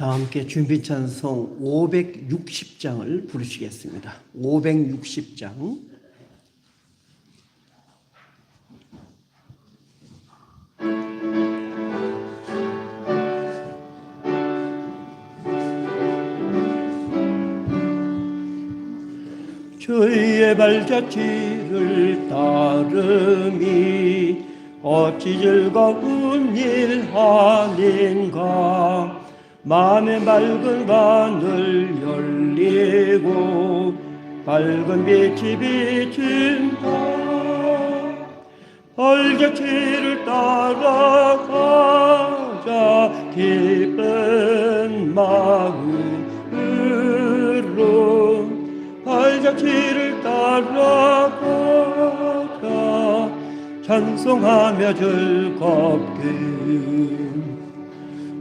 다 함께 준비 찬송 560장을 부르시겠습니다. 560장. 주의 발자취를 따름이 어찌 즐거운 일 아닌가. 마음의 맑은 바늘 열리고 밝은 빛이 비친다. 발자취를 따라가자 기쁜 마음으로. 발자취를 따라가자 찬송하며 즐겁게.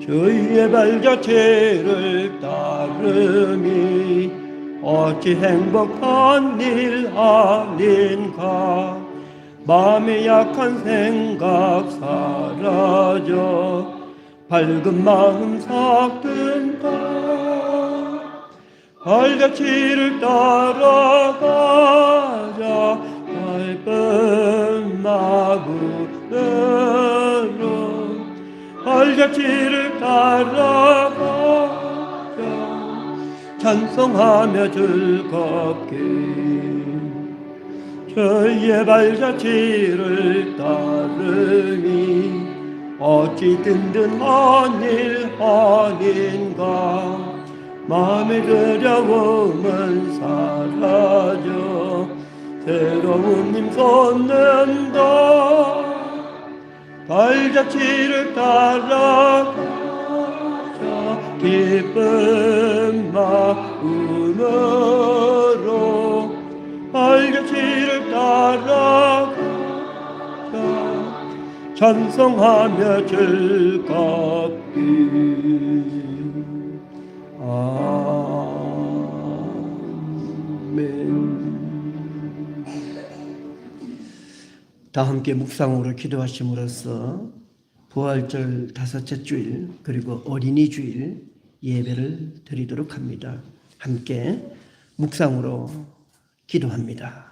주의 발자취를 따름이 어찌 행복한 일 아닌가. 마음의 약한 생각 사라져 밝은 마음 삭든다. 발자취를 따라가자 밝은 마음으로. 발자취를 따라가자 찬송하며 즐겁게. 주의 발자취를 따르니 어찌 든든한 일 아닌가. 마음의 두려움은 사라져 새로운 힘 솟는다. 발자취를 따라가자 기쁜 마음으로. 발자취를 따라가자 찬송하며 즐겁게. 아멘. 다 함께 묵상으로 기도하심으로써 부활절 다섯째 주일 그리고 어린이 주일 예배를 드리도록 합니다. 함께 묵상으로 기도합니다.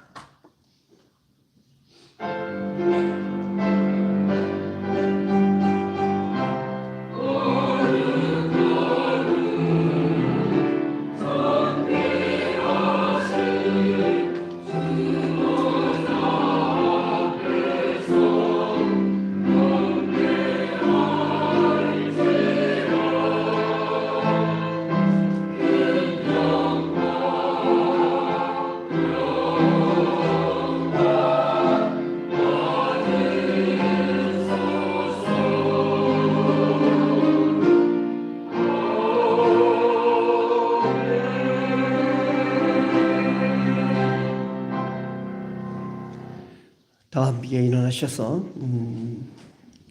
다 함께 일어나셔서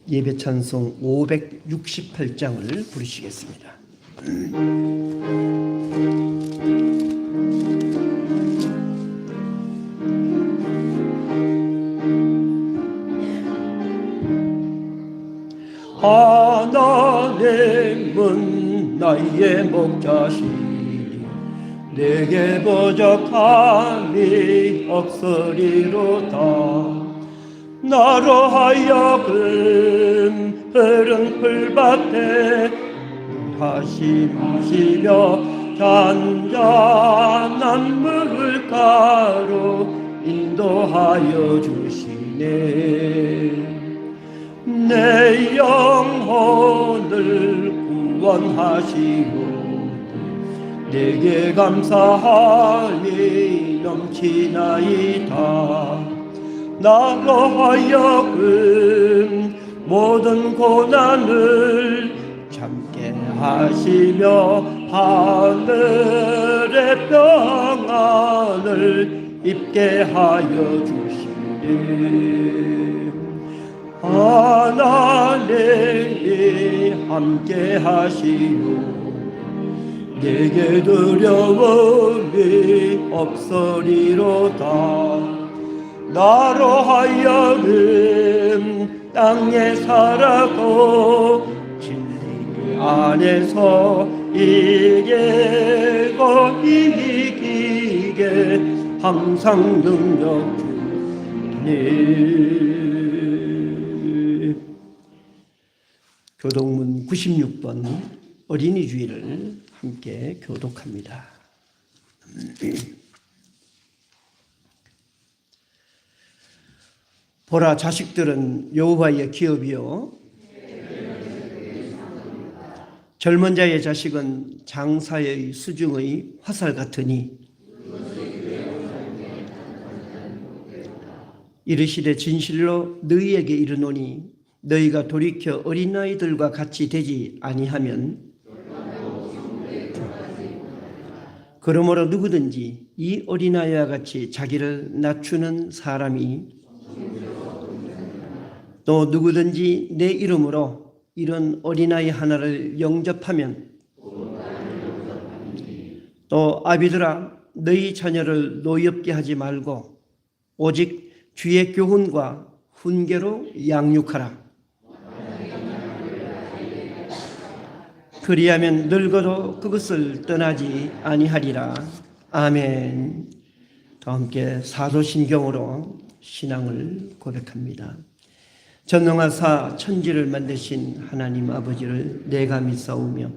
예배 찬송 568장을 부르시겠습니다. 하나님은 나의 목자시니 내게 부족함이 없으리로다. 나로 하여금 흐른 풀밭에 하심시며 잔잔한 물가로 인도하여 주시네. 내 영혼을 구원하시고 내게 감사함이 넘치나이다. 나로 하여금 모든 고난을 참게 하시며 하늘의 평안을 입게 하여 주시네. 하나님이 함께 하시오 내게 두려움이 없으리로다. 나로 하여금 땅에 살아고 진리 안에 안에서 이기고 이기게 항상 능력 주니. 교독문 96번 어린이 주일을 함께 교독합니다. 보라, 자식들은 여호와의 기업이요 젊은 자의 자식은 장사의 수중의 화살 같으니 이르시되 진실로 너희에게 이르노니 너희가 돌이켜 어린아이들과 같이 되지 아니하면 그러므로 누구든지 이 어린아이와 같이 자기를 낮추는 사람이 또 누구든지 내 이름으로 이런 어린아이 하나를 영접하면 또 아비들아 너희 자녀를 노엽게 하지 말고 오직 주의 교훈과 훈계로 양육하라. 그리하면 늙어도 그것을 떠나지 아니하리라. 아멘. 다 함께 사도신경으로 신앙을 고백합니다. 전능하사 천지를 만드신 하나님 아버지를 내가 믿사오며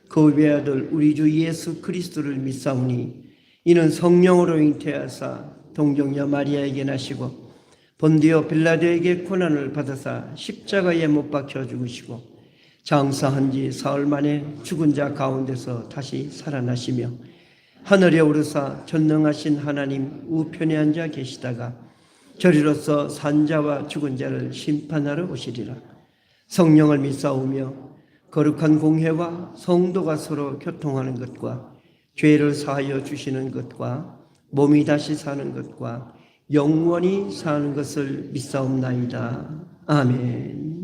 그 외아들 우리 주 예수 그리스도를 믿사오니 이는 성령으로 잉태하사 동정녀 마리아에게 나시고 본디오 빌라도에게 고난을 받으사 십자가에 못 박혀 죽으시고 장사한 지 사흘 만에 죽은 자 가운데서 다시 살아나시며 하늘에 오르사 전능하신 하나님 우편에 앉아 계시다가 저리로서 산자와 죽은 자를 심판하러 오시리라. 성령을 믿사오며 거룩한 공회와 성도가 서로 교통하는 것과 죄를 사하여 주시는 것과 몸이 다시 사는 것과 영원히 사는 것을 믿사옵나이다. 아멘.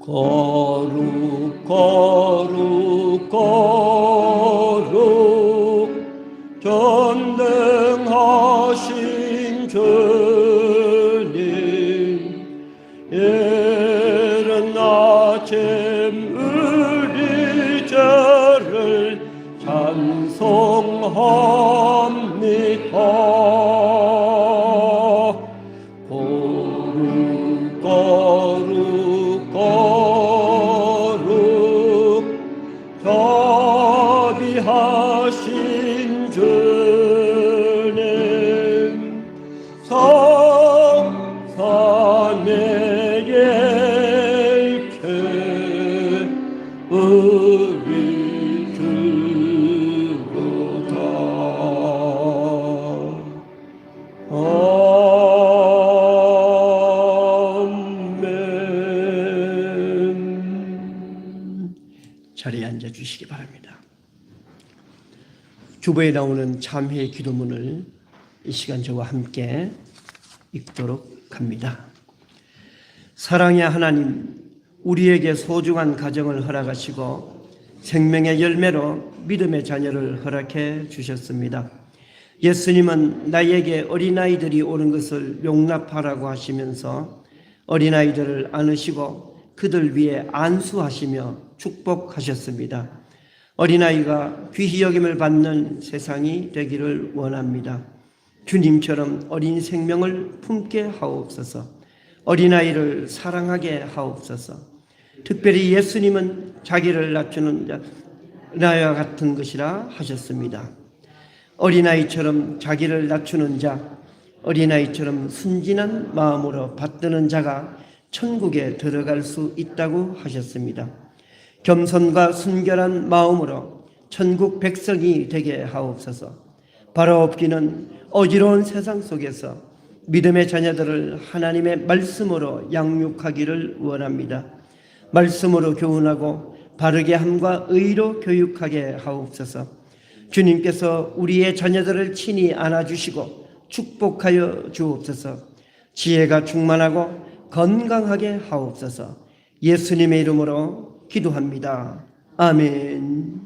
거룩 거룩 거룩 전능하신 주님 이른 아침 우리 저를 찬송합니다. 거룩 거룩 거룩 자비하신 주님 성삼의 일체 우리 주로다. 자리에 앉아 주시기 바랍니다. 주보에 나오는 참회의 기도문을 이 시간 저와 함께 읽도록 합니다. 사랑의 하나님, 우리에게 소중한 가정을 허락하시고 생명의 열매로 믿음의 자녀를 허락해 주셨습니다. 예수님은 나에게 어린아이들이 오는 것을 용납하라고 하시면서 어린아이들을 안으시고 그들 위에 안수하시며 축복하셨습니다. 어린아이가 귀히 여김을 받는 세상이 되기를 원합니다. 주님처럼 어린 생명을 품게 하옵소서. 어린아이를 사랑하게 하옵소서. 특별히 예수님은 자기를 낮추는 자 나와 같은 것이라 하셨습니다. 어린아이처럼 자기를 낮추는 자, 어린아이처럼 순진한 마음으로 받드는 자가 천국에 들어갈 수 있다고 하셨습니다. 겸손과 순결한 마음으로 천국 백성이 되게 하옵소서. 바라옵기는 어지러운 세상 속에서 믿음의 자녀들을 하나님의 말씀으로 양육하기를 원합니다. 말씀으로 교훈하고 바르게 함과 의로 교육하게 하옵소서. 주님께서 우리의 자녀들을 친히 안아주시고 축복하여 주옵소서. 지혜가 충만하고 건강하게 하옵소서. 예수님의 이름으로 기도합니다. 아멘.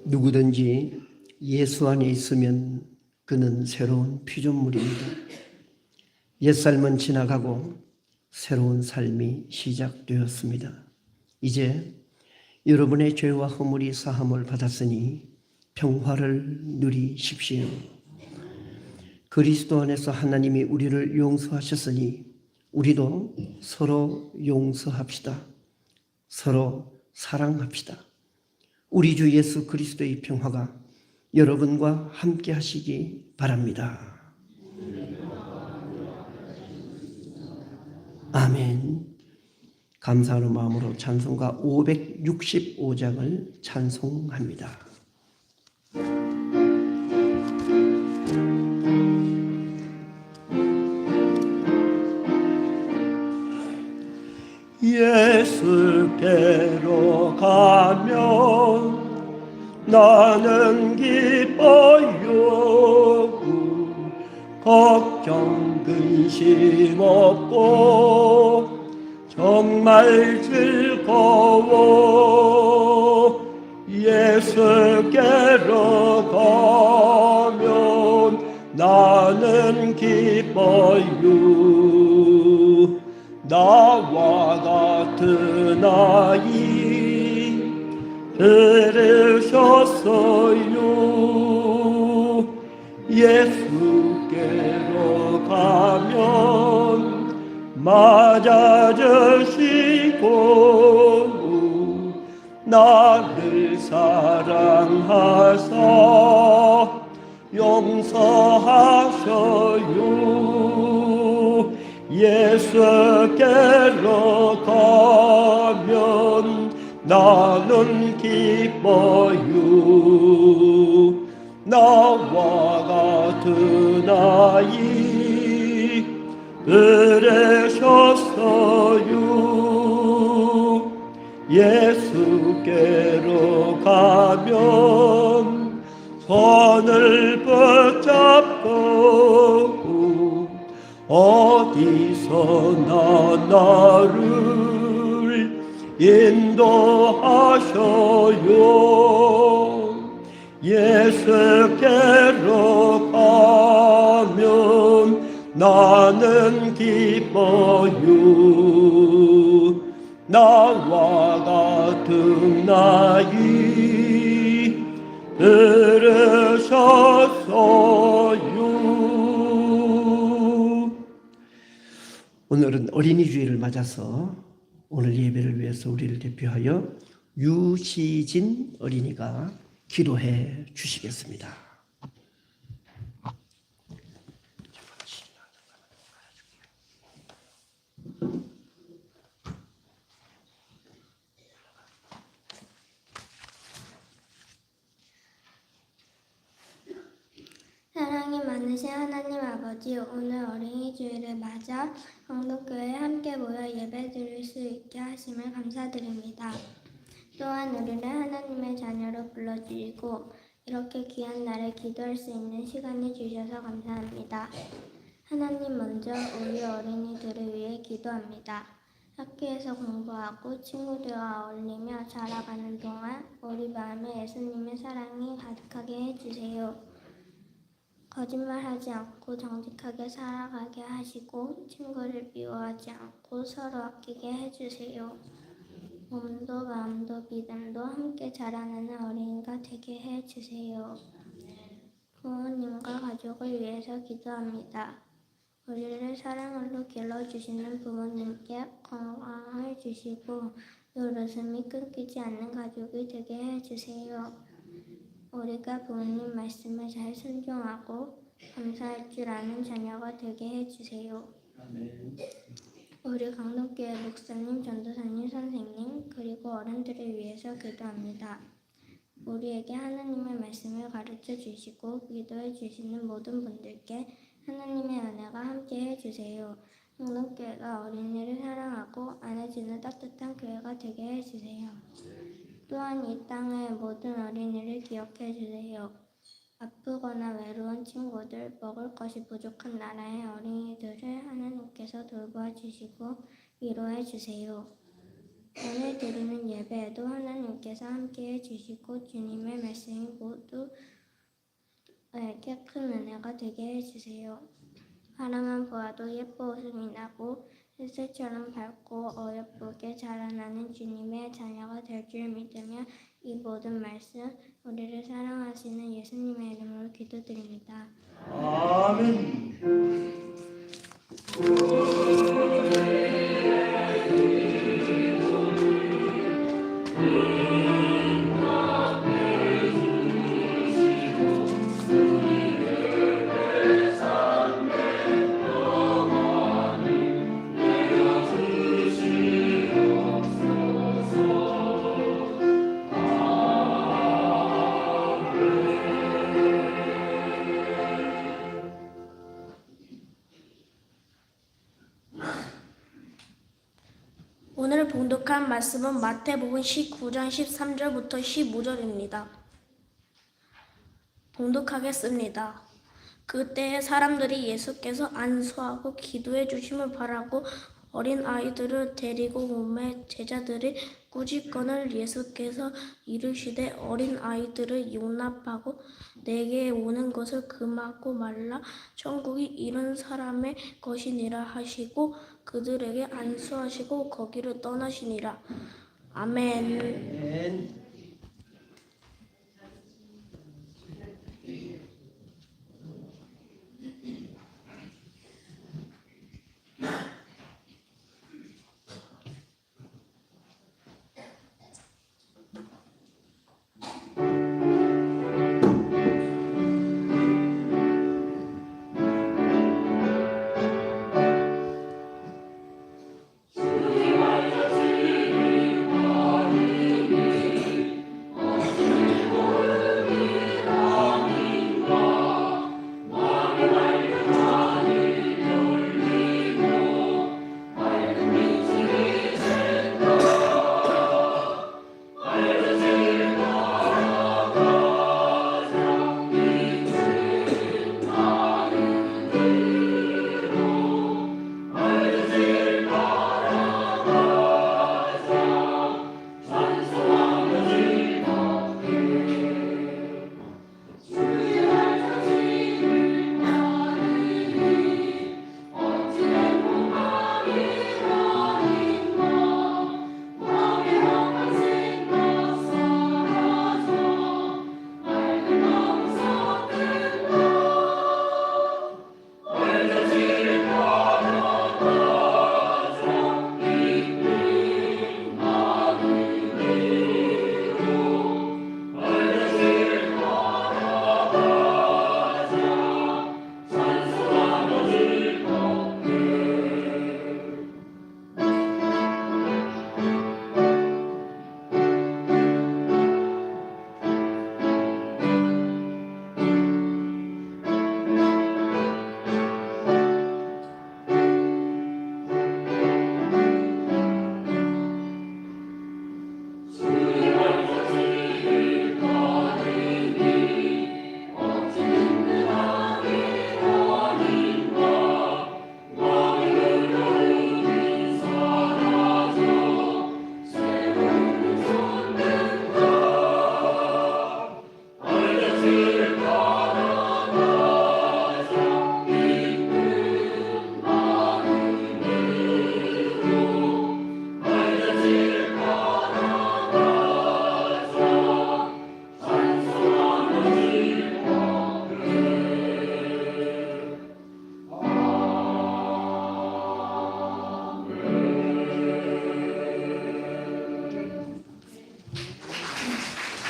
누구든지 예수 안에 있으면 그는 새로운 피조물입니다. 옛삶은 지나가고 새로운 삶이 시작되었습니다. 이제 여러분의 죄와 허물이 사함을 받았으니 평화를 누리십시오. 그리스도 안에서 하나님이 우리를 용서하셨으니 우리도 서로 용서합시다. 서로 사랑합시다. 우리 주 예수 그리스도의 평화가 여러분과 함께 하시기 바랍니다. 아멘. 감사하는 마음으로 찬송가 565장을 찬송합니다. 예수께로 가면 나는 기뻐요. 걱정 근심 없고 정말 즐거워. 예수께로 가면 나는 기뻐요. 나와 같은 아이 들으셨어요. 예수께로 가면 맞아주시고 나를 사랑하사 용서하셔요. 예수께로 가면 나는 기뻐요. 나와 같은 아이 들으셨어요. 예수께로 가면 손을 붙잡고 어디서나 나를 인도하셔요. 예수께로 가면 나는 기뻐요. 나와 같은 아이 들으셨어요. 오늘은 어린이 주일을 맞아서 오늘 예배를 위해서 우리를 대표하여 유시진 어린이가 기도해 주시겠습니다. 사랑이 많으신 하나님 아버지, 오늘 어린이 주일을 맞아 강동교회에 함께 모여 예배 드릴 수 있게 하심을 감사드립니다. 또한 우리를 하나님의 자녀로 불러주시고 이렇게 귀한 날에 기도할 수 있는 시간을 주셔서 감사합니다. 하나님, 먼저 우리 어린이들을 위해 기도합니다. 학교에서 공부하고 친구들과 어울리며 자라가는 동안 우리 마음에 예수님의 사랑이 가득하게 해주세요. 거짓말하지 않고 정직하게 살아가게 하시고 친구를 미워하지 않고 서로 아끼게 해주세요. 몸도 마음도 믿음도 함께 자라나는 어린이가 되게 해주세요. 부모님과 가족을 위해서 기도합니다. 우리를 사랑으로 길러주시는 부모님께 건강을 주시고 늘 웃음이 끊기지 않는 가족이 되게 해주세요. 우리가 부모님 말씀을 잘 순종하고 감사할 줄 아는 자녀가 되게 해주세요. 우리 강동교회 목사님, 전도사님, 선생님 그리고 어른들을 위해서 기도합니다. 우리에게 하나님의 말씀을 가르쳐 주시고 기도해 주시는 모든 분들께 하나님의 은혜가 함께 해주세요. 강동교회가 어린이를 사랑하고 안아주는 따뜻한 교회가 되게 해주세요. 또한 이 땅의 모든 어린이를 기억해 주세요. 아프거나 외로운 친구들, 먹을 것이 부족한 나라의 어린이들을 하나님께서 돌보아 주시고 위로해 주세요. 오늘 드리는 예배에도 하나님께 주님께서 함께해 주시고 주님의 말씀이 모두에게 큰 은혜가 되게 해주세요. 바라만 보아도 예뻐 웃음이 나고 햇살처럼 밝고 어여쁘게 자라나는 주님의 자녀가 될 줄 믿으며 이 모든 말씀 우리를 사랑하시는 예수님의 이름으로 기도드립니다. 아멘. 오늘 봉독한 말씀은 마태복음 19장 13절부터 15절입니다. 봉독하겠습니다. 그때에 사람들이 예수께서 안수하고 기도해 주심을 바라고 어린 아이들을 데리고 오매 제자들이 꾸짖거늘 예수께서 이르시되 어린 아이들을 용납하고 내게 오는 것을 금하고 말라. 천국이 이런 사람의 것이니라 하시고 그들에게 안수하시고 거기를 떠나시니라. 아멘. 아멘.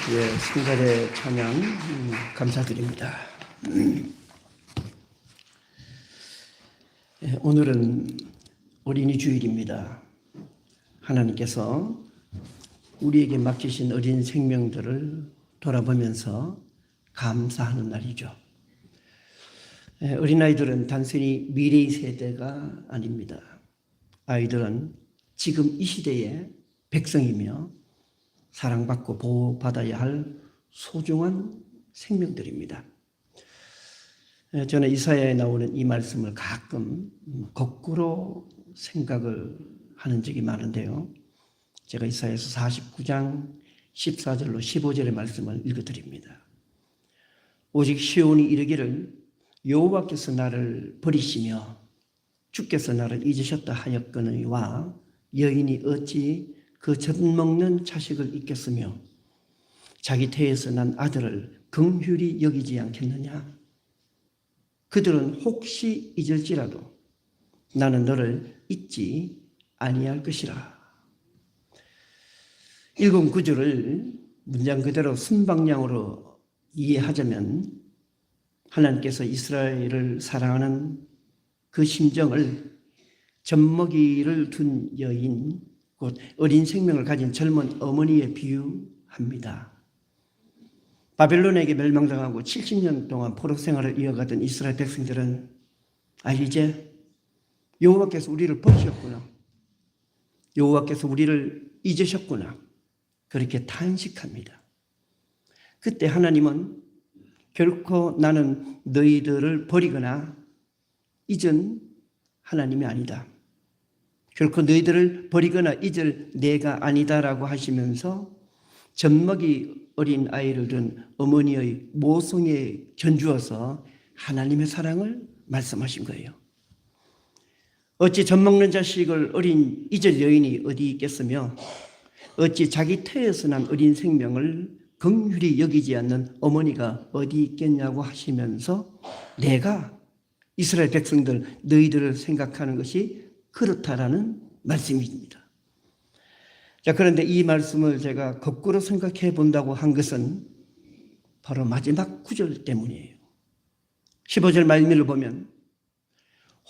예, 승달의 찬양 감사드립니다. 예, 오늘은 어린이 주일입니다. 하나님께서 우리에게 맡기신 어린 생명들을 돌아보면서 감사하는 날이죠. 예, 어린아이들은 단순히 미래의 세대가 아닙니다. 아이들은 지금 이 시대의 백성이며 사랑받고 보호받아야 할 소중한 생명들입니다. 저는 이사야에 나오는 이 말씀을 가끔 거꾸로 생각을 하는 적이 많은데요. 제가 이사야서 49장 14절로 15절의 말씀을 읽어드립니다. 오직 시온이 이르기를 여호와께서 나를 버리시며 주께서 나를 잊으셨다 하였거니와 여인이 어찌 그 젖먹는 자식을 잊겠으며 자기 태에서 난 아들을 긍휼히 여기지 않겠느냐. 그들은 혹시 잊을지라도 나는 너를 잊지 아니할 것이라. 읽은 구절을 문장 그대로 순방향으로 이해하자면 하나님께서 이스라엘을 사랑하는 그 심정을 젖먹이를 둔 여인, 곧 어린 생명을 가진 젊은 어머니에 비유합니다. 바벨론에게 멸망당하고 70년 동안 포로 생활을 이어가던 이스라엘 백성들은 이제 여호와께서 우리를 버리셨구나, 여호와께서 우리를 잊으셨구나, 그렇게 탄식합니다. 그때 하나님은 결코 나는 너희들을 버리거나 잊은 하나님이 아니다, 결코 너희들을 버리거나 잊을 내가 아니다라고 하시면서 젖먹이 어린 아이를 둔 어머니의 모성에 견주어서 하나님의 사랑을 말씀하신 거예요. 어찌 젖먹는 자식을 어린 잊을 여인이 어디 있겠으며 어찌 자기 태에서 난 어린 생명을 긍휼히 여기지 않는 어머니가 어디 있겠냐고 하시면서 내가 이스라엘 백성들 너희들을 생각하는 것이 그렇다라는 말씀입니다. 자, 그런데 이 말씀을 제가 거꾸로 생각해 본다고 한 것은 바로 마지막 구절 때문이에요. 15절 말미를 보면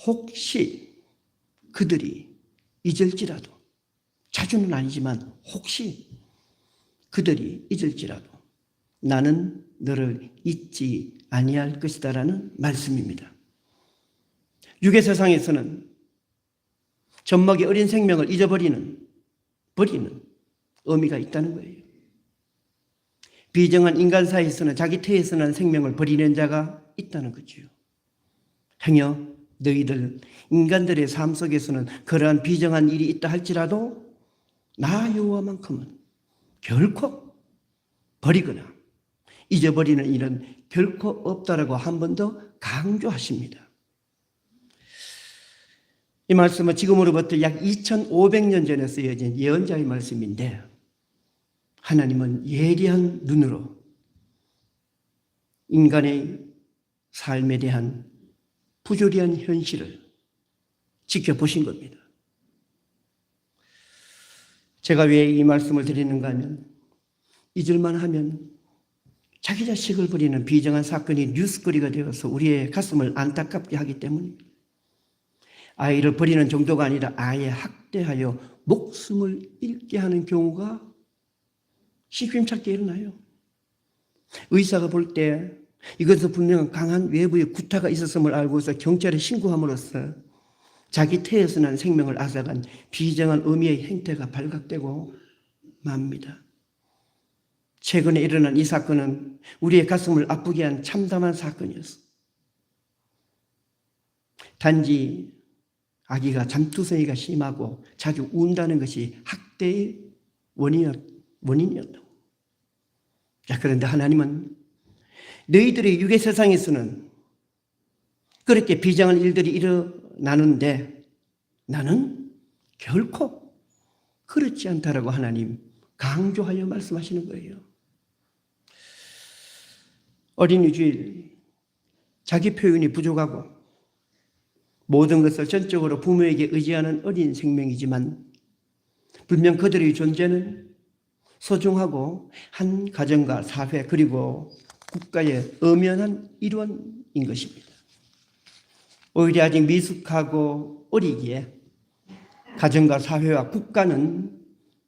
혹시 그들이 잊을지라도, 자주는 아니지만 혹시 그들이 잊을지라도 나는 너를 잊지 아니할 것이다라는 말씀입니다. 육의 세상에서는 젖먹이 어린 생명을 버리는 의미가 있다는 거예요. 비정한 인간 사이에서는 자기 태에서 난 생명을 버리는 자가 있다는 거죠. 행여 너희들 인간들의 삶 속에서는 그러한 비정한 일이 있다 할지라도 나 여호와만큼은 결코 버리거나 잊어버리는 일은 결코 없다라고 한 번 더 강조하십니다. 이 말씀은 지금으로부터 약 2500년 전에 쓰여진 예언자의 말씀인데 하나님은 예리한 눈으로 인간의 삶에 대한 부조리한 현실을 지켜보신 겁니다. 제가 왜 이 말씀을 드리는가 하면 잊을만 하면 자기 자식을 버리는 비정한 사건이 뉴스거리가 되어서 우리의 가슴을 안타깝게 하기 때문입니다. 아이를 버리는 정도가 아니라 아예 학대하여 목숨을 잃게 하는 경우가 시금찮게 일어나요. 의사가 볼 때 이것은 분명 강한 외부의 구타가 있었음을 알고서 경찰에 신고함으로써 자기 태에서 난 생명을 앗아간 비정한 의미의 행태가 발각되고 맙니다. 최근에 일어난 이 사건은 우리의 가슴을 아프게 한 참담한 사건이었어. 단지 아기가 잠투성이가 심하고 자주 운다는 것이 학대의 원인이었다고. 자, 그런데 하나님은 너희들의 육의 세상에서는 그렇게 비정한 일들이 일어나는데 나는 결코 그렇지 않다라고 하나님 강조하여 말씀하시는 거예요. 어린이 주일, 자기 표현이 부족하고 모든 것을 전적으로 부모에게 의지하는 어린 생명이지만 분명 그들의 존재는 소중하고 한 가정과 사회 그리고 국가의 엄연한 일원인 것입니다. 오히려 아직 미숙하고 어리기에 가정과 사회와 국가는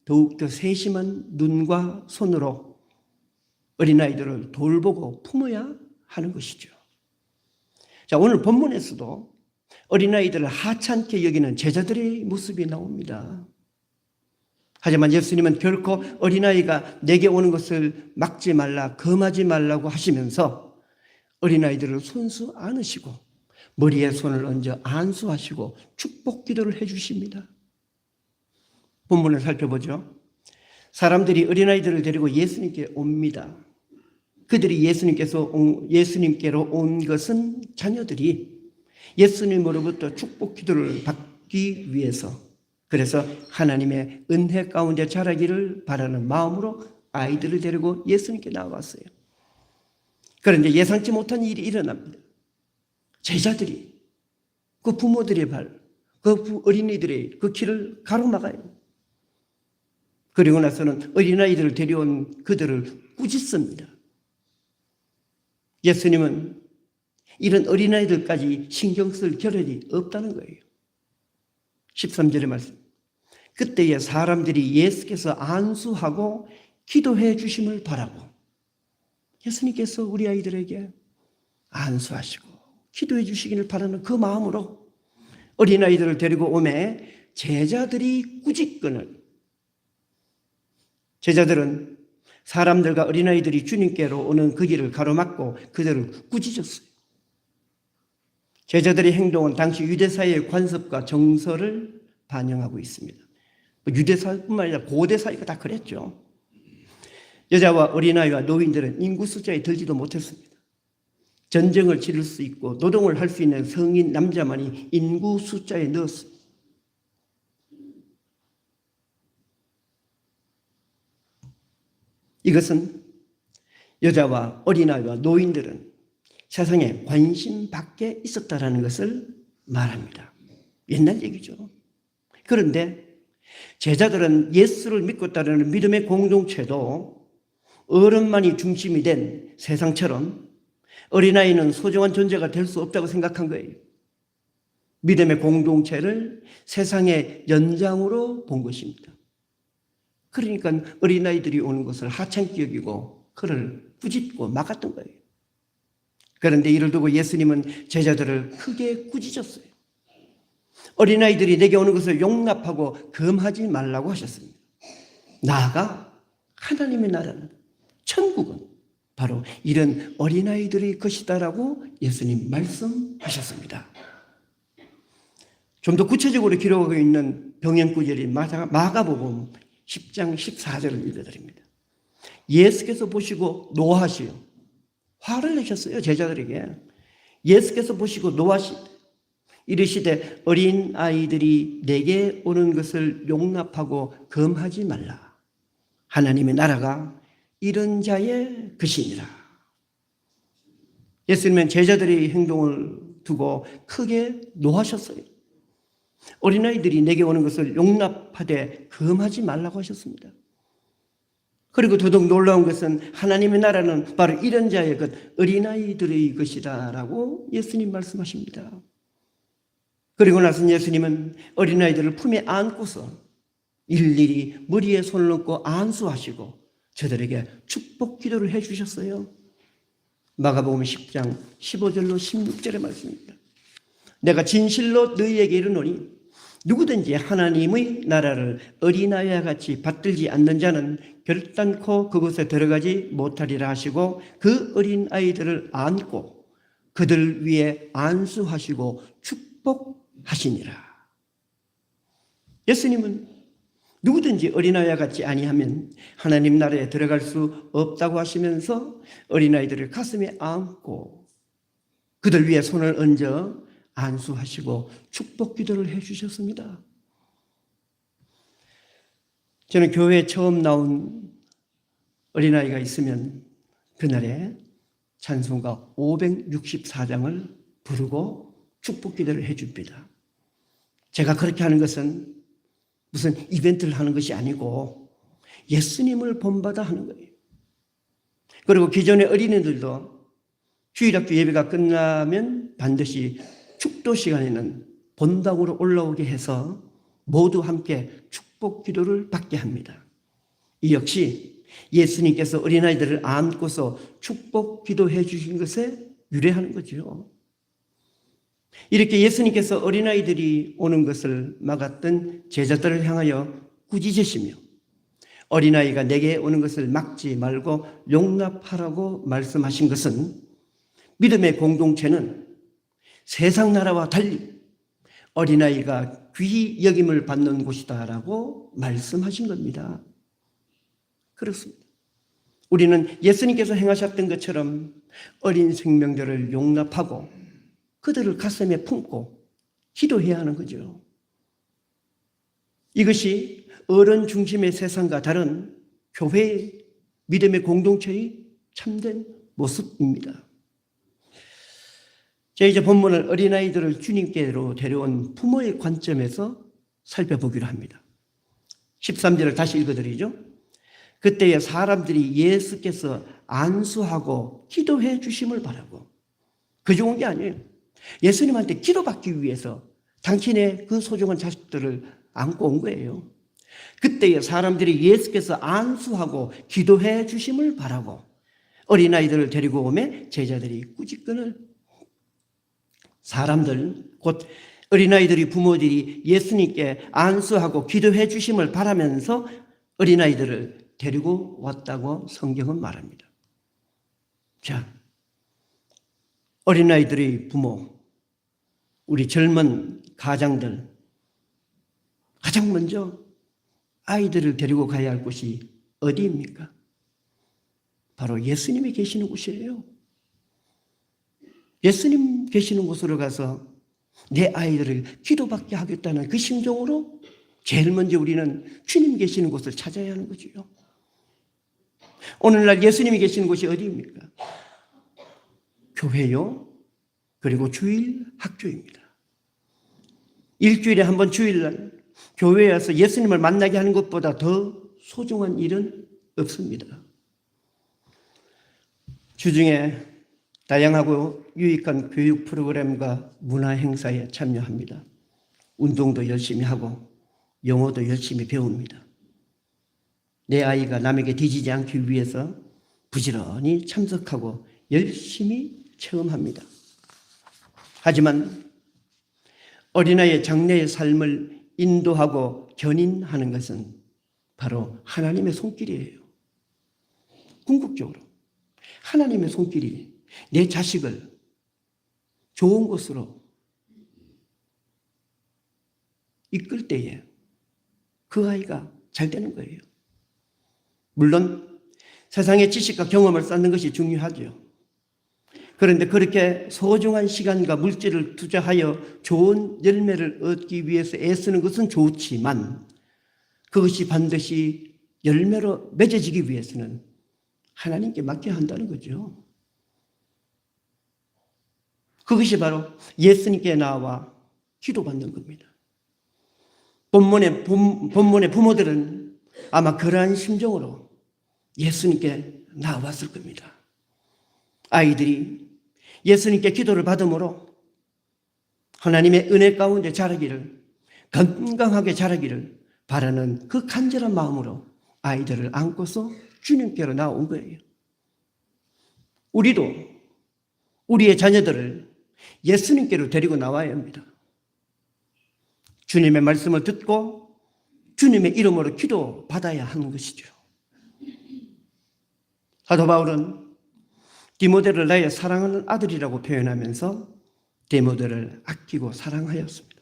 더욱더 세심한 눈과 손으로 어린아이들을 돌보고 품어야 하는 것이죠. 자, 오늘 본문에서도 어린아이들을 하찮게 여기는 제자들의 모습이 나옵니다. 하지만 예수님은 결코 어린아이가 내게 오는 것을 막지 말라, 금하지 말라고 하시면서 어린아이들을 손수 안으시고 머리에 손을 얹어 안수하시고 축복 기도를 해주십니다. 본문을 살펴보죠. 사람들이 어린아이들을 데리고 예수님께 옵니다. 그들이 예수님께로 온 것은 자녀들이 예수님으로부터 축복 기도를 받기 위해서, 그래서 하나님의 은혜 가운데 자라기를 바라는 마음으로 아이들을 데리고 예수님께 나왔어요. 그런데 예상치 못한 일이 일어납니다. 제자들이 그 부모들의 그 어린이들의 그 길을 가로막아요. 그리고 나서는 어린아이들을 데려온 그들을 꾸짖습니다. 예수님은 이런 어린아이들까지 신경 쓸 겨를이 없다는 거예요. 13절의 말씀. 그때에 사람들이 예수께서 안수하고 기도해 주심을 바라고, 예수님께서 우리 아이들에게 안수하시고 기도해 주시기를 바라는 그 마음으로 어린아이들을 데리고 오매 제자들이 꾸짖거늘, 제자들은 사람들과 어린아이들이 주님께로 오는 그 길을 가로막고 그들을 꾸짖었어요. 제자들의 행동은 당시 유대사회의 관습과 정서를 반영하고 있습니다. 유대사뿐만 아니라 고대사회가 다 그랬죠. 여자와 어린아이와 노인들은 인구 숫자에 들지도 못했습니다. 전쟁을 치를 수 있고 노동을 할 수 있는 성인 남자만이 인구 숫자에 넣었습니다. 이것은 여자와 어린아이와 노인들은 세상에 관심 밖에 있었다라는 것을 말합니다. 옛날 얘기죠. 그런데 제자들은 예수를 믿고 따르는 믿음의 공동체도 어른만이 중심이 된 세상처럼 어린아이는 소중한 존재가 될 수 없다고 생각한 거예요. 믿음의 공동체를 세상의 연장으로 본 것입니다. 그러니까 어린아이들이 오는 것을 하찮게 여기고 그를 꾸짖고 막았던 거예요. 그런데 이를 두고 예수님은 제자들을 크게 꾸짖었어요. 어린아이들이 내게 오는 것을 용납하고 금하지 말라고 하셨습니다. 나아가 하나님의 나라는, 천국은 바로 이런 어린아이들의 것이다라고 예수님 말씀하셨습니다. 좀 더 구체적으로 기록하고 있는 병행구절인 마가복음 10장 14절을 읽어드립니다. 예수께서 보시고 노하시어, 화를 내셨어요. 제자들에게. 예수께서 보시고 노하시되 이르시되 어린 아이들이 내게 오는 것을 용납하고 금하지 말라. 하나님의 나라가 이런 자의 것이니라. 예수님은 제자들의 행동을 두고 크게 노하셨어요. 어린아이들이 내게 오는 것을 용납하되 금하지 말라고 하셨습니다. 그리고 더더욱 놀라운 것은 하나님의 나라는 바로 이런 자의 것, 어린아이들의 것이다라고 예수님 말씀하십니다. 그리고 나서 예수님은 어린아이들을 품에 안고서 일일이 머리에 손을 얹고 안수하시고 저들에게 축복 기도를 해주셨어요. 마가복음 10장 15절로 16절의 말씀입니다. 내가 진실로 너희에게 이르노니 누구든지 하나님의 나라를 어린아이와 같이 받들지 않는 자는 결단코 그곳에 들어가지 못하리라 하시고 그 어린아이들을 안고 그들 위에 안수하시고 축복하시니라. 예수님은 누구든지 어린아이와 같지 아니하면 하나님 나라에 들어갈 수 없다고 하시면서 어린아이들을 가슴에 안고 그들 위에 손을 얹어 안수하시고 축복 기도를 해주셨습니다. 저는 교회에 처음 나온 어린아이가 있으면 그날에 찬송가 564장을 부르고 축복 기도를 해줍니다. 제가 그렇게 하는 것은 무슨 이벤트를 하는 것이 아니고 예수님을 본받아 하는 거예요. 그리고 기존의 어린이들도 주일학교 예배가 끝나면 반드시 축도 시간에는 본당으로 올라오게 해서 모두 함께 축복 기도를 받게 합니다. 이 역시 예수님께서 어린아이들을 안고서 축복 기도해 주신 것에 유래하는 거죠. 이렇게 예수님께서 어린아이들이 오는 것을 막았던 제자들을 향하여 꾸짖으시며 어린아이가 내게 오는 것을 막지 말고 용납하라고 말씀하신 것은 믿음의 공동체는 세상 나라와 달리 어린아이가 귀히 여김을 받는 곳이다라고 말씀하신 겁니다. 그렇습니다. 우리는 예수님께서 행하셨던 것처럼 어린 생명들을 용납하고 그들을 가슴에 품고 기도해야 하는 거죠. 이것이 어른 중심의 세상과 다른 교회의 믿음의 공동체의 참된 모습입니다. 제가 이제 본문을 어린아이들을 주님께로 데려온 부모의 관점에서 살펴보기로 합니다. 13절을 다시 읽어드리죠. 그때에 사람들이 예수께서 안수하고 기도해 주심을 바라고, 그저 온 게 아니에요. 예수님한테 기도받기 위해서 당신의 그 소중한 자식들을 안고 온 거예요. 그때에 사람들이 예수께서 안수하고 기도해 주심을 바라고 어린아이들을 데리고 오매 제자들이 꾸짖거늘. 사람들, 곧 어린아이들이 부모들이 예수님께 안수하고 기도해 주심을 바라면서 어린아이들을 데리고 왔다고 성경은 말합니다. 자, 어린아이들의 부모, 우리 젊은 가장들, 가장 먼저 아이들을 데리고 가야 할 곳이 어디입니까? 바로 예수님이 계시는 곳이에요. 예수님 계시는 곳으로 가서 내 아이들을 기도받게 하겠다는 그 심정으로 제일 먼저 우리는 주님 계시는 곳을 찾아야 하는 거죠. 오늘날 예수님이 계시는 곳이 어디입니까? 교회요, 그리고 주일 학교입니다. 일주일에 한 번 주일날 교회에 와서 예수님을 만나게 하는 것보다 더 소중한 일은 없습니다. 주중에 다양하고 유익한 교육 프로그램과 문화 행사에 참여합니다. 운동도 열심히 하고 영어도 열심히 배웁니다. 내 아이가 남에게 뒤지지 않기 위해서 부지런히 참석하고 열심히 체험합니다. 하지만 어린아이의 장래의 삶을 인도하고 견인하는 것은 바로 하나님의 손길이에요. 궁극적으로 하나님의 손길이 내 자식을 좋은 곳으로 이끌 때에 그 아이가 잘 되는 거예요. 물론 세상의 지식과 경험을 쌓는 것이 중요하죠. 그런데 그렇게 소중한 시간과 물질을 투자하여 좋은 열매를 얻기 위해서 애쓰는 것은 좋지만 그것이 반드시 열매로 맺어지기 위해서는 하나님께 맡겨야 한다는 거죠. 그것이 바로 예수님께 나와 기도받는 겁니다. 본문의 부모들은 아마 그러한 심정으로 예수님께 나왔을 겁니다. 아이들이 예수님께 기도를 받음으로 하나님의 은혜 가운데 자라기를, 건강하게 자라기를 바라는 그 간절한 마음으로 아이들을 안고서 주님께로 나온 거예요. 우리도 우리의 자녀들을 예수님께로 데리고 나와야 합니다. 주님의 말씀을 듣고 주님의 이름으로 기도받아야 하는 것이죠. 사도 바울은 디모데를 나의 사랑하는 아들이라고 표현하면서 디모데를 아끼고 사랑하였습니다.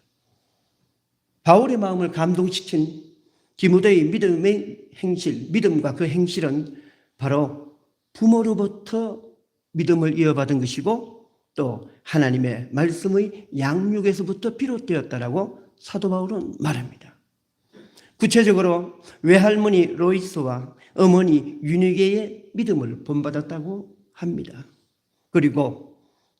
바울의 마음을 감동시킨 디모데의 믿음의 행실, 믿음과 그 행실은 바로 부모로부터 믿음을 이어받은 것이고 또 하나님의 말씀의 양육에서부터 비롯되었다라고 사도 바울은 말합니다. 구체적으로 외할머니 로이스와 어머니 유니게의 믿음을 본받았다고 합니다. 그리고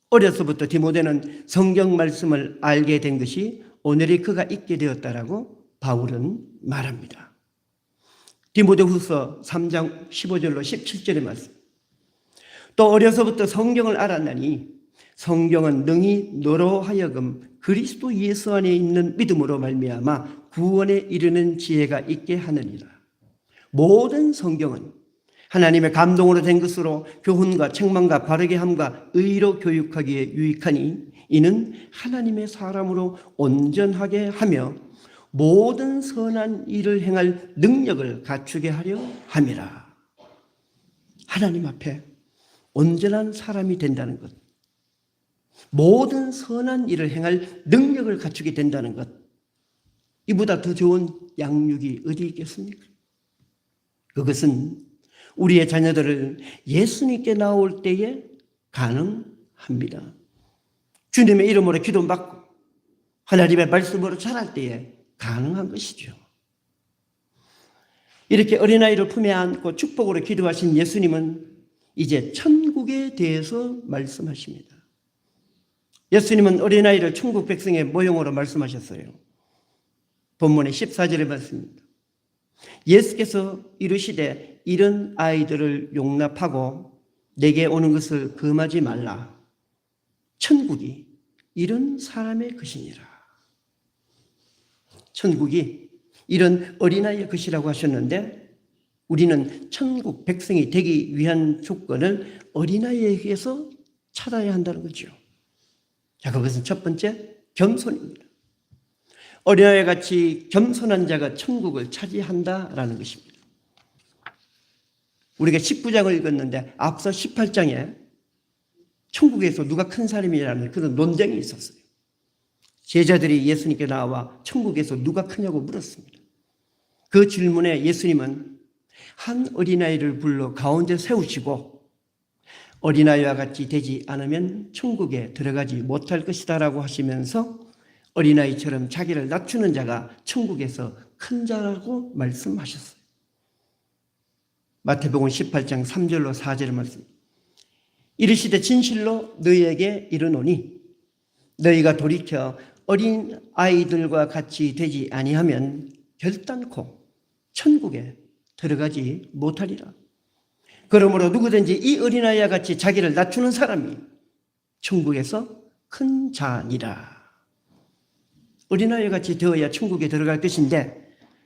어려서부터 디모데는 성경 말씀을 알게 된 것이 오늘의 그가 있게 되었다라고 바울은 말합니다. 디모데후서 3장 15절로 17절의 말씀. 또 어려서부터 성경을 알았나니 성경은 능히 너로 하여금 그리스도 예수 안에 있는 믿음으로 말미암아 구원에 이르는 지혜가 있게 하느니라. 모든 성경은 하나님의 감동으로 된 것으로 교훈과 책망과 바르게 함과 의로 교육하기에 유익하니 이는 하나님의 사람으로 온전하게 하며 모든 선한 일을 행할 능력을 갖추게 하려 함이라. 하나님 앞에 온전한 사람이 된다는 것, 모든 선한 일을 행할 능력을 갖추게 된다는 것, 이보다 더 좋은 양육이 어디 있겠습니까? 그것은 우리의 자녀들을 예수님께 나올 때에 가능합니다. 주님의 이름으로 기도받고 하나님의 말씀으로 자랄 때에 가능한 것이죠. 이렇게 어린아이를 품에 안고 축복으로 기도하신 예수님은 이제 천국에 대해서 말씀하십니다. 예수님은 어린아이를 천국 백성의 모형으로 말씀하셨어요. 본문의 14절의 말씀입니다. 예수께서 이르시되 이런 아이들을 용납하고 내게 오는 것을 금하지 말라. 천국이 이런 사람의 것이니라. 천국이 이런 어린아이의 것이라고 하셨는데 우리는 천국 백성이 되기 위한 조건을 어린아이에게서 찾아야 한다는 거죠. 자, 그것은 첫 번째 겸손입니다. 어린아이 같이 겸손한 자가 천국을 차지한다라는 것입니다. 우리가 19장을 읽었는데 앞서 18장에 천국에서 누가 큰 사람이라는 그런 논쟁이 있었어요. 제자들이 예수님께 나와 천국에서 누가 크냐고 물었습니다. 그 질문에 예수님은 한 어린아이를 불러 가운데 세우시고 어린아이와 같이 되지 않으면 천국에 들어가지 못할 것이다 라고 하시면서 어린아이처럼 자기를 낮추는 자가 천국에서 큰 자라고 말씀하셨어요. 마태복음 18장 3절로 4절의 말씀. 이르시되 진실로 너희에게 이르노니 너희가 돌이켜 어린 아이들과 같이 되지 아니하면 결단코 천국에 들어가지 못하리라. 그러므로 누구든지 이 어린아이와 같이 자기를 낮추는 사람이 천국에서 큰 자니라. 어린아이와 같이 되어야 천국에 들어갈 것인데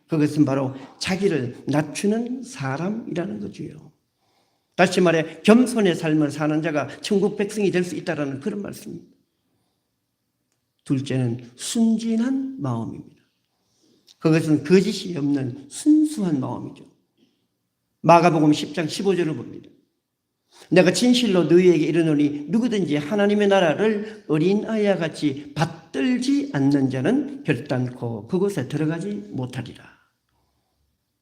그것은 바로 자기를 낮추는 사람이라는 거지요. 다시 말해 겸손의 삶을 사는 자가 천국 백성이 될 수 있다는 그런 말씀입니다. 둘째는 순진한 마음입니다. 그것은 거짓이 없는 순수한 마음이죠. 마가복음 10장 15절을 봅니다. 내가 진실로 너희에게 이르노니 누구든지 하나님의 나라를 어린아이와 같이 받들지 않는 자는 결단코 그곳에 들어가지 못하리라.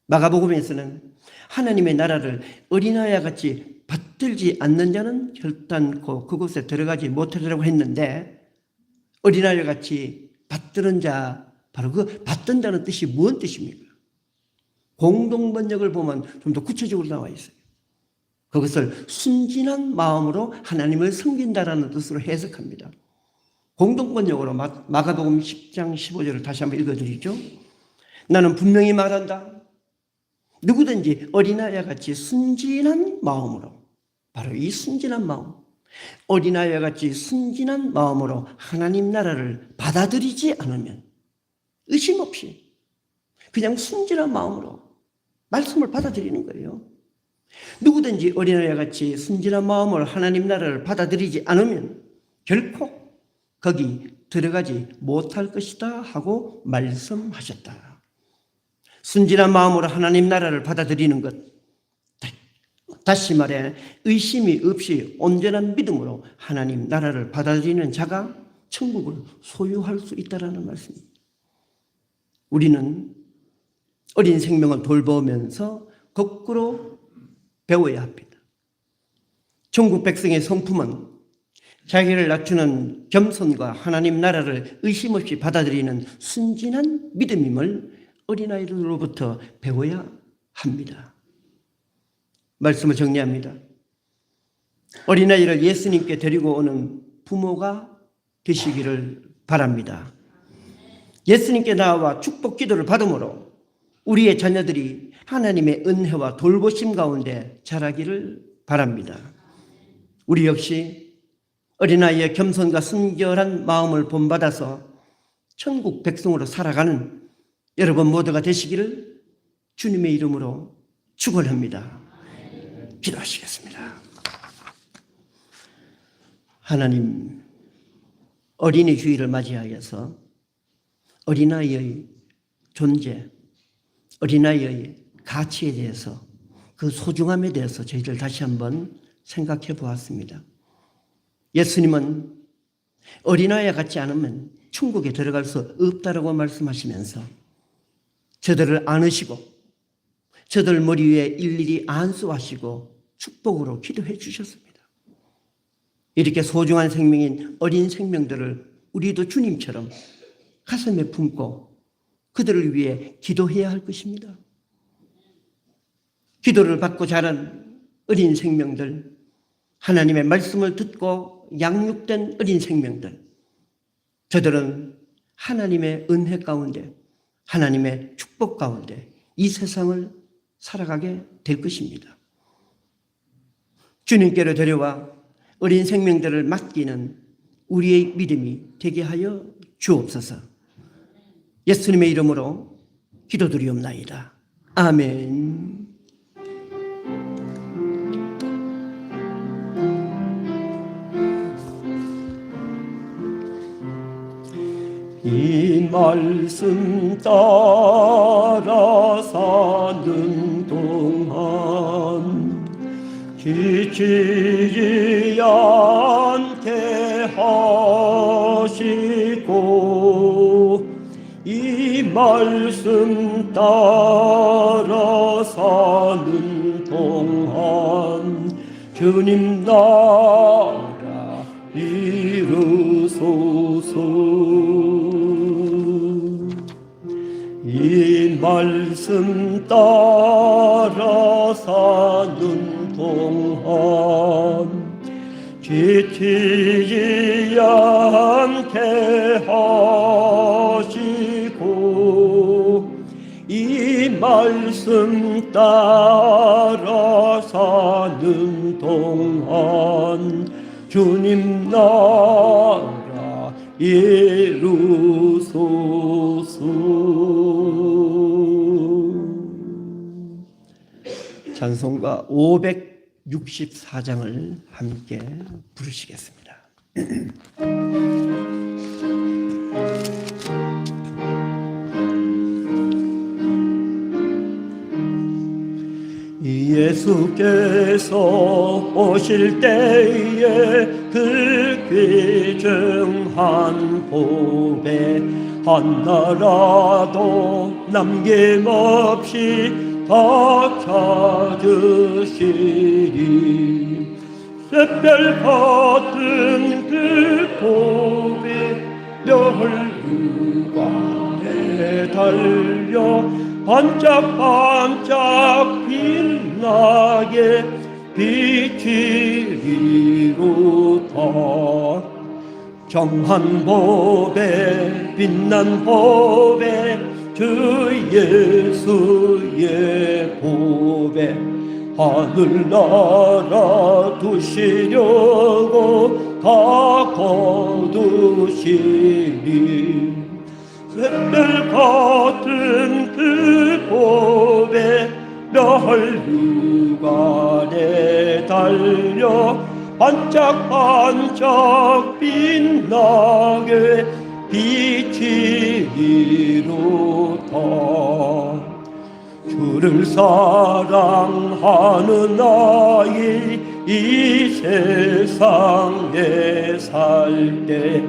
마가복음에서는 하나님의 나라를 어린아이와 같이 받들지 않는 자는 결단코 그곳에 들어가지 못하리라고 했는데 어린아이와 같이 받드는 자, 바로 그 받든다는 뜻이 무슨 뜻입니까? 공동번역을 보면 좀 더 구체적으로 나와 있어요. 그것을 순진한 마음으로 하나님을 섬긴다라는 뜻으로 해석합니다. 공동번역으로 마가복음 10장 15절을 다시 한번 읽어드리죠. 나는 분명히 말한다. 누구든지 어린아이와 같이 순진한 마음으로, 바로 이 순진한 마음, 어린아이와 같이 순진한 마음으로 하나님 나라를 받아들이지 않으면 의심 없이 그냥 순진한 마음으로 말씀을 받아들이는 거예요. 누구든지 어린아이와 같이 순진한 마음으로 하나님 나라를 받아들이지 않으면 결코 거기 들어가지 못할 것이다 하고 말씀하셨다. 순진한 마음으로 하나님 나라를 받아들이는 것, 다시 말해 의심이 없이 온전한 믿음으로 하나님 나라를 받아들이는 자가 천국을 소유할 수 있다는 말씀입니다. 우리는 어린 생명을 돌보면서 거꾸로 배워야 합니다. 천국 백성의 성품은 자기를 낮추는 겸손과 하나님 나라를 의심 없이 받아들이는 순진한 믿음임을 어린아이들로부터 배워야 합니다. 말씀을 정리합니다. 어린아이를 예수님께 데리고 오는 부모가 되시기를 바랍니다. 예수님께 나와 축복 기도를 받음으로 우리의 자녀들이 하나님의 은혜와 돌보심 가운데 자라기를 바랍니다. 우리 역시 어린아이의 겸손과 순결한 마음을 본받아서 천국 백성으로 살아가는 여러분 모두가 되시기를 주님의 이름으로 축원합니다. 기도하시겠습니다. 하나님, 어린이 주일을 맞이하여서 어린아이의 존재, 어린아이의 가치에 대해서 그 소중함에 대해서 저희들 다시 한번 생각해 보았습니다. 예수님은 어린아이와 같지 않으면 천국에 들어갈 수 없다라고 말씀하시면서 저들을 안으시고 저들 머리 위에 일일이 안수하시고 축복으로 기도해 주셨습니다. 이렇게 소중한 생명인 어린 생명들을 우리도 주님처럼 가슴에 품고 그들을 위해 기도해야 할 것입니다. 기도를 받고 자란 어린 생명들, 하나님의 말씀을 듣고 양육된 어린 생명들, 저들은 하나님의 은혜 가운데, 하나님의 축복 가운데 이 세상을 살아가게 될 것입니다. 주님께로 데려와 어린 생명들을 맡기는 우리의 믿음이 되게 하여 주옵소서. 예수님의 이름으로 기도드리옵나이다. 아멘. 이 말씀 따라 사는 동안 지치지 않게 하시고 이 말씀 따라 사는 동안 주님 나라 이루소서. 이 말씀 따라 사는 동안 지치지 않게 하시고 이 말씀 따라 사는 동안 주님 나라 이루소서. 찬송가 564장을 함께 부르시겠습니다. 예수께서 오실 때에 그 귀중한 복에 하나라도 남김없이 다 찾으시리. 샛별 같은 그 복에 멸류관에 달려 반짝반짝 빛나게 비치리로다. 정한 법에 빛난 법에 주 예수의 법에 하늘나라 두시려고 다 거두시리. 샛별 같은 그 법에 멸류관에 달려 반짝반짝 빛나게 비치리로다. 주를 사랑하는 아이 이 세상에 살 때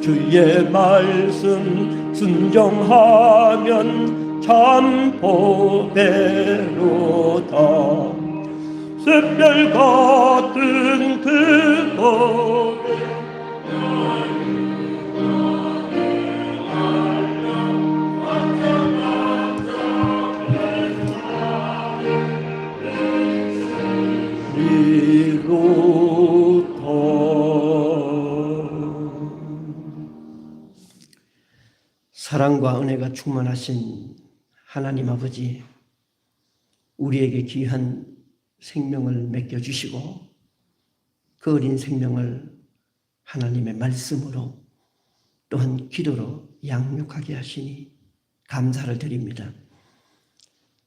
주의 말씀 순종하면 참 보배로다. 샛별 같은 그 법에 사랑과 은혜가 충만하신 하나님 아버지, 우리에게 귀한 생명을 맡겨주시고 그 어린 생명을 하나님의 말씀으로 또한 기도로 양육하게 하시니 감사를 드립니다.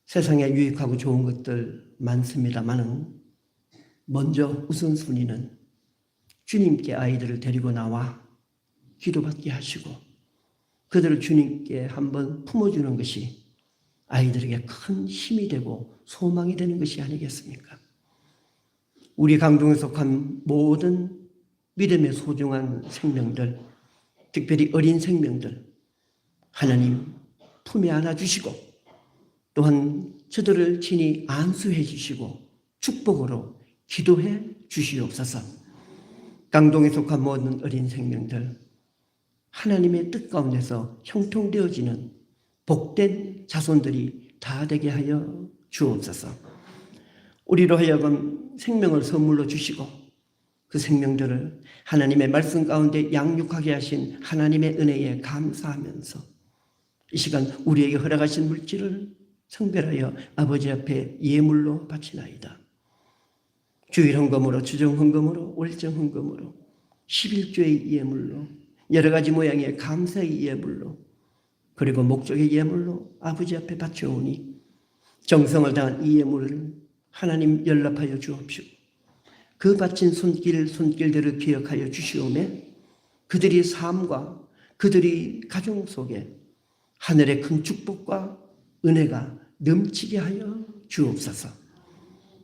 세상에 유익하고 좋은 것들 많습니다마는 먼저 우선순위는 주님께 아이들을 데리고 나와 기도받게 하시고 그들을 주님께 한번 품어주는 것이 아이들에게 큰 힘이 되고 소망이 되는 것이 아니겠습니까? 우리 강동에 속한 모든 믿음의 소중한 생명들, 특별히 어린 생명들, 하나님 품에 안아주시고 또한 저들을 친히 안수해 주시고 축복으로 기도해 주시옵소서. 강동에 속한 모든 어린 생명들, 하나님의 뜻 가운데서 형통되어지는 복된 자손들이 다 되게 하여 주옵소서. 우리로 하여금 생명을 선물로 주시고 그 생명들을 하나님의 말씀 가운데 양육하게 하신 하나님의 은혜에 감사하면서 이 시간 우리에게 허락하신 물질을 성별하여 아버지 앞에 예물로 바치나이다. 주일 헌금으로, 주정 헌금으로, 월정 헌금으로, 11조의 예물로, 여러 가지 모양의 감사의 예물로, 그리고 목적의 예물로 아버지 앞에 바쳐오니 정성을 다한 이 예물을 하나님 연락하여 주옵시오. 그 바친 손길들을 기억하여 주시오매 그들의 삶과 그들의 가정 속에 하늘의 큰 축복과 은혜가 넘치게 하여 주옵소서.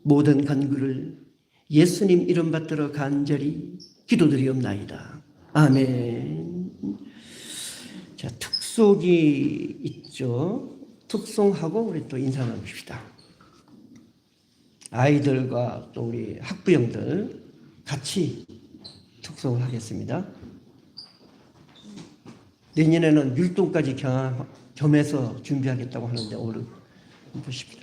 모든 간구를 예수님 이름 받들어 간절히 기도드리옵나이다. 아멘. 자, 특송이 있죠. 특송하고 우리 또 인사 나눕시다. 아이들과 또 우리 학부형들 같이 특송을 하겠습니다. 내년에는 율동까지 겸해서 준비하겠다고 하는데 오늘 보십시다.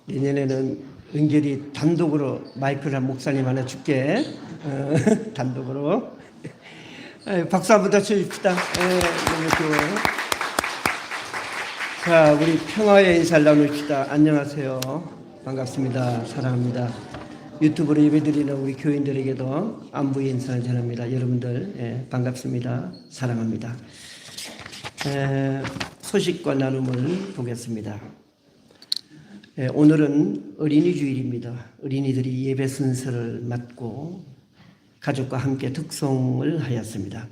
내년에는 은결이 단독으로 마이크를 한 목사님 하나 줄게. 단독으로. 박수 한번 더 쳐줍시다. 너무 좋아요. 자, 우리 평화의 인사를 나눕시다. 안녕하세요. 반갑습니다. 사랑합니다. 유튜브로 예배드리는 우리 교인들에게도 안부의 인사를 전합니다. 여러분들 반갑습니다. 사랑합니다. 소식과 나눔을 보겠습니다. 오늘은 어린이 주일입니다. 어린이들이 예배 순서를 맡고 가족과 함께 특송을 하였습니다.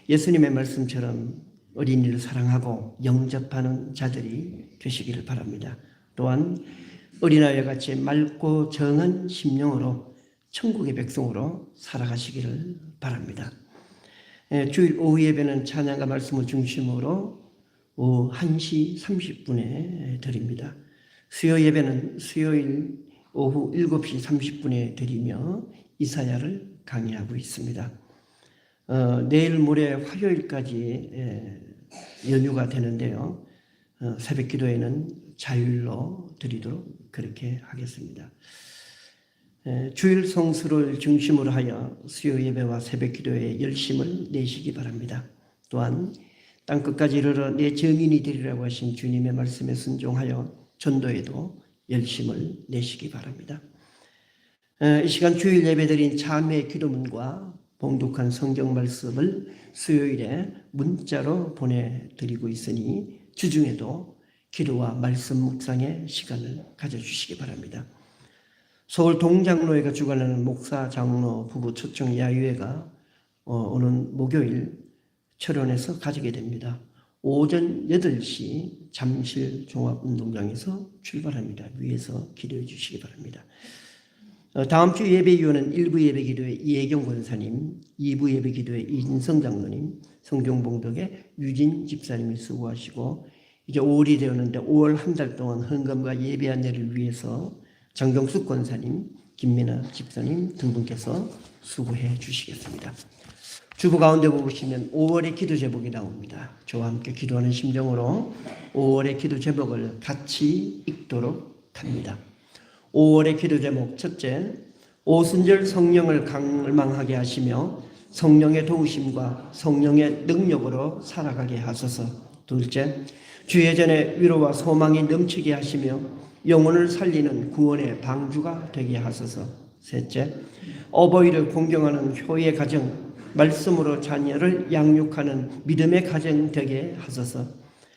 예수님의 말씀처럼 어린이를 사랑하고 영접하는 자들이 되시기를 바랍니다. 또한 어린아이와 같이 맑고 정한 심령으로 천국의 백성으로 살아가시기를 바랍니다. 주일 오후 예배는 찬양과 말씀을 중심으로 오후 1시 30분에 드립니다. 수요 예배는 수요일 오후 7시 30분에 드리며 이사야를 강의하고 있습니다. 내일 모레 화요일까지 연휴가 되는데요. 새벽 기도회는 자율로 드리도록 그렇게 하겠습니다. 주일 성수를 중심으로 하여 수요 예배와 새벽 기도에 열심을 내시기 바랍니다. 또한 땅끝까지 이르러 내 증인이 되리라고 하신 주님의 말씀에 순종하여 전도에도 열심을 내시기 바랍니다. 이 시간 주일 예배드린 참회 기도문과 봉독한 성경 말씀을 수요일에 문자로 보내드리고 있으니 주중에도 기도와 말씀 묵상의 시간을 가져주시기 바랍니다. 서울 동장로회가 주관하는 목사 장로 부부 초청 야유회가 오는 목요일 철원에서 가지게 됩니다. 오전 8시 잠실 종합운동장에서 출발합니다. 위에서 기도해 주시기 바랍니다. 다음 주 예배위원은 1부 예배기도회 이혜경 권사님, 2부 예배기도회 이인성 장로님, 성경봉독의 유진 집사님이 수고하시고 이제 5월이 되었는데 5월 한 달 동안 헌금과 예배 안내를 위해서 정경숙 권사님, 김민아 집사님 등분께서 수고해 주시겠습니다. 주보 가운데 보시면 5월의 기도 제목이 나옵니다. 저와 함께 기도하는 심정으로 5월의 기도 제목을 같이 읽도록 합니다. 5월의 기도 제목 첫째, 오순절 성령을 갈망하게 하시며 성령의 도우심과 성령의 능력으로 살아가게 하소서. 둘째, 주의 전에 위로와 소망이 넘치게 하시며 영혼을 살리는 구원의 방주가 되게 하소서. 셋째, 어버이를 공경하는 효의 가정, 말씀으로 자녀를 양육하는 믿음의 가정 되게 하소서.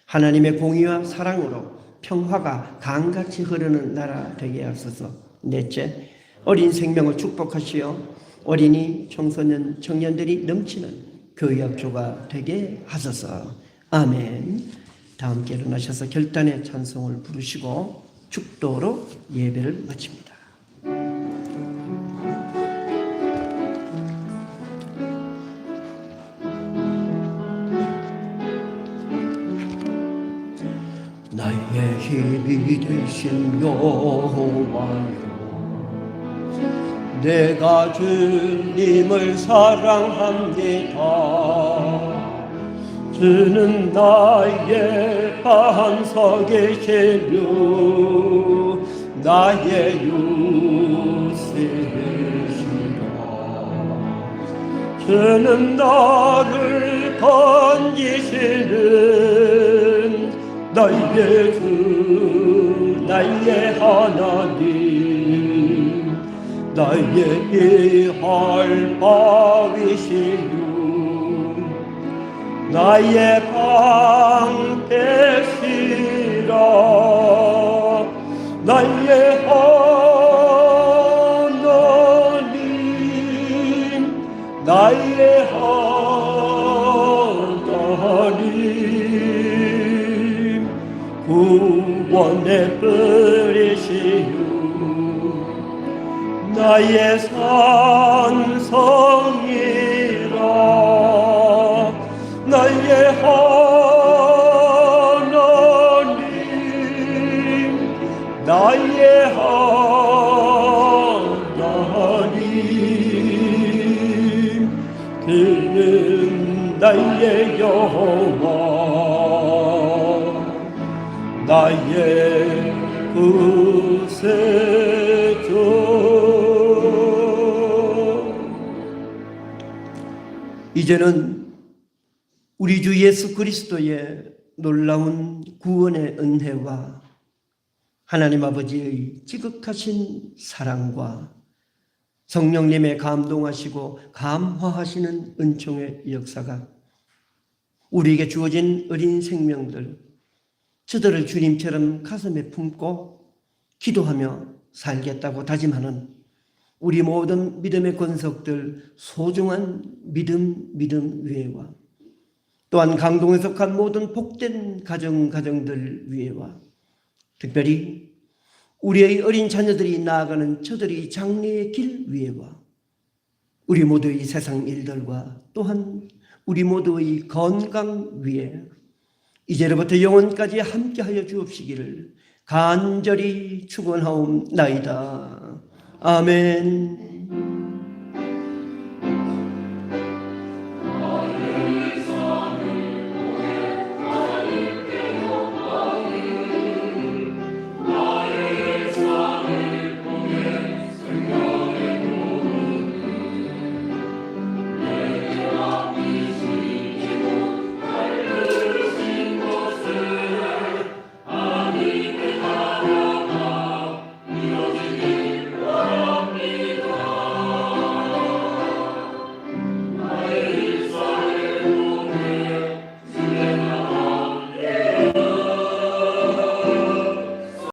하나님의 공의와 사랑으로 평화가 강같이 흐르는 나라 되게 하소서. 넷째, 어린 생명을 축복하시어 어린이, 청소년, 청년들이 넘치는 교육학교가 되게 하소서. 아멘. 다 함께 일어나셔서 결단의 찬송을 부르시고 축도로 예배를 마칩니다. 나의 힘이 되신 여호와여, 내가 주님을 사랑합니다. 주는 나의 반석에 계시며 나의 유세시라. 주는 나를 건지시는 나의 주, 나의 하나님, 나의 피할 바위시요 나의 방패시라. 나의 하나님, 나의 하나님, 구원의 뿌리시요 나의 산성이라. 나의 하나님, 나의 하나님, 그는 나의 여호와, 나의 구세주. 이제는 우리 주 예수 그리스도의 놀라운 구원의 은혜와 하나님 아버지의 지극하신 사랑과 성령님의 감동하시고 감화하시는 은총의 역사가 우리에게 주어진 어린 생명들, 저들을 주님처럼 가슴에 품고 기도하며 살겠다고 다짐하는 우리 모든 믿음의 권속들, 소중한 믿음 위에와 또한 강동에 속한 모든 복된 가정들 위에와 특별히 우리의 어린 자녀들이 나아가는 저들이 장래의 길 위에와 우리 모두의 세상 일들과 또한 우리 모두의 건강 위에 이제로부터 영원까지 함께하여 주옵시기를 간절히 축원하옵나이다. 아멘.